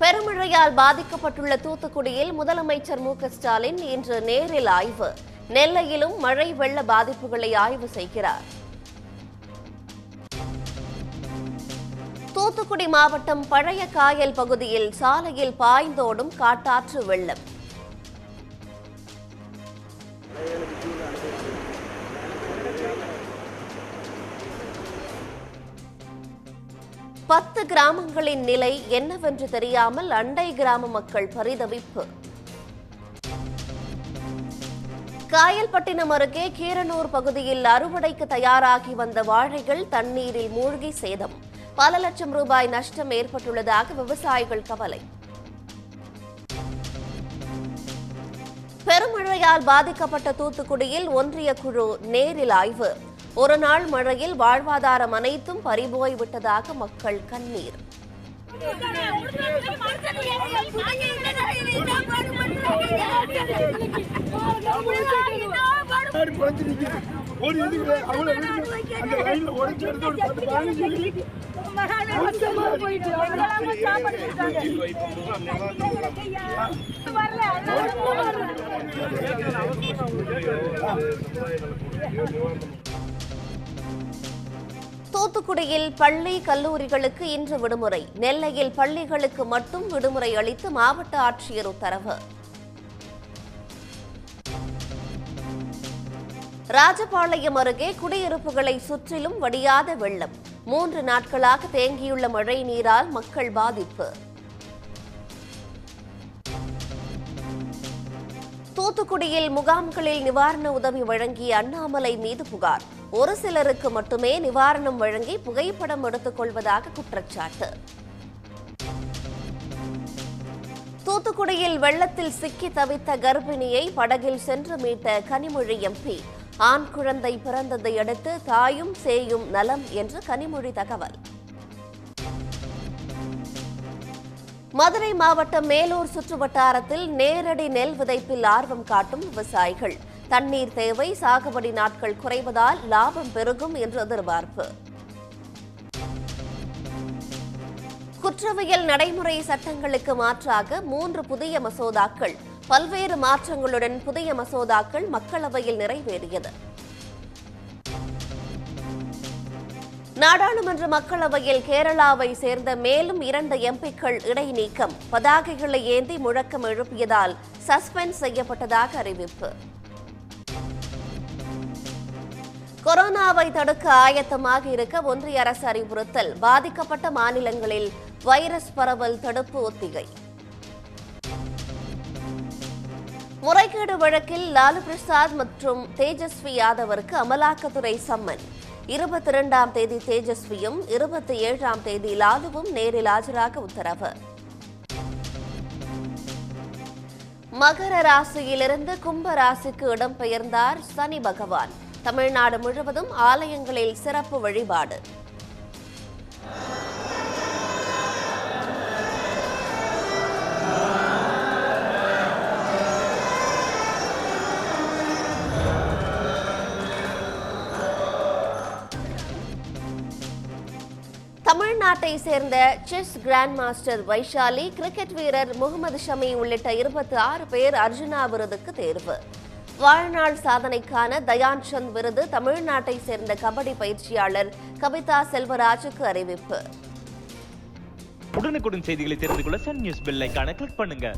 பெருமழையால் பாதிக்கப்பட்டுள்ள தூத்துக்குடியில் முதலமைச்சர் மு.க.ஸ்டாலின் இன்று நேரில் ஆய்வு. நெல்லையிலும் மழை வெள்ள பாதிப்புகளை ஆய்வு செய்கிறார். தூத்துக்குடி மாவட்டம் பழைய காயல் பகுதியில் சாலையில் பாய்ந்தோடும் காட்டாற்று வெள்ளம். பத்து கிராமங்களின் நிலை என்னவென்று தெரியாமல் அண்டை கிராம மக்கள் பரிதவிப்பு. காயல்பட்டினம் அருகே கீரனூர் பகுதியில் அறுவடைக்கு தயாராகி வந்த வாழைகள் தண்ணீரில் மூழ்கி சேதம். பல லட்சம் ரூபாய் நஷ்டம் ஏற்பட்டுள்ளதாக விவசாயிகள் கவலை. பெருமழையால் பாதிக்கப்பட்ட தூத்துக்குடியில் ஒன்றிய குழு நேரில் ஆய்வு. ஒரு நாள் மழையில் வாழ்வாதாரம் அனைத்தும் பறிபோய்விட்டதாக மக்கள் கண்ணீர். தூத்துக்குடியில் பள்ளி கல்லூரிகளுக்கு இன்று விடுமுறை. நெல்லையில் பள்ளிகளுக்கு மட்டும் விடுமுறை அளித்து மாவட்ட ஆட்சியர் உத்தரவு. ராஜபாளையம் அருகே குடியிருப்புகளை சுற்றிலும் வடியாத வெள்ளம். 3 நாட்களாக தேங்கியுள்ள மழை நீரால் மக்கள் பாதிப்பு. தூத்துக்குடியில் முகாம்களில் நிவாரண உதவி வழங்கிய அண்ணாமலை மீது புகார். ஒரு சிலருக்கு மட்டுமே நிவாரணம் வழங்கி புகைப்படம் எடுத்துக் கொள்வதாக குற்றச்சாட்டு. தூத்துக்குடியில் வெள்ளத்தில் சிக்கி தவித்த கர்ப்பிணியை படகில் சென்று மீட்ட கனிமொழி எம்பி. ஆண் குழந்தை பிறந்ததை அடுத்து தாயும் சேயும் நலம் என்று கனிமொழி தகவல். மதுரை மாவட்டம் மேலூர் சுற்றுவட்டாரத்தில் நேரடி நெல் விதைப்பில் ஆர்வம் காட்டும் விவசாயிகள். தண்ணீர் தேவை, சாகுபடி நாட்கள் குறைவதால் லாபம் பெருகும் என்று எதிர்பார்ப்பு. குற்றவியல் நடைமுறை சட்டங்களுக்கு மாற்றாக 3 புதிய மசோதாக்கள். பல்வேறு மாற்றங்களுடன் புதிய மசோதாக்கள் மக்களவையில் நிறைவேறியது. நாடாளுமன்ற மக்களவையில் கேரளாவை சேர்ந்த மேலும் 2 எம்பிக்கள் இடைநீக்கம். பதாகைகளை ஏந்தி முழக்கம் எழுப்பியதால் சஸ்பெண்ட் செய்யப்பட்டதாக அறிவிப்பு. கொரோனாவை தடுக்க ஆயத்தமாக இருக்க ஒன்றிய அரசு அறிவுறுத்தல். பாதிக்கப்பட்ட மாநிலங்களில் வைரஸ் பரவல் தடுப்பு ஒத்திகை. முறைகேடு வழக்கில் லாலு பிரசாத் மற்றும் தேஜஸ்வி யாதவருக்கு அமலாக்கத்துறை சம்மன். 22ஆம் தேதி தேஜஸ்வியும் 27ஆம் தேதி லாலுவும் நேரில் ஆஜராக உத்தரவு. மகர ராசியிலிருந்து கும்ப ராசிக்கு இடம்பெயர்ந்தார் சனி பகவான். தமிழ்நாடு முழுவதும் ஆலயங்களில் சிறப்பு வழிபாடு. தமிழ்நாட்டை சேர்ந்த chess grandmaster Vaishali, cricket வீரர் முகமது ஷமி உள்ளிட்ட 26 பேர் அர்ஜுனா விருதுக்கு தேர்வு. வாழ்நாள் சாதனைக்கான தயான் சந்த் விருது தமிழ்நாட்டை சேர்ந்த கபடி பயிற்சியாளர் கவிதா செல்வராஜுக்கு அறிவிப்பு. உடனுக்குடன் செய்திகளை தெரிந்து கொள்ள சன் நியூஸ் பெல் ஐகானை கிளிக் பண்ணுங்க.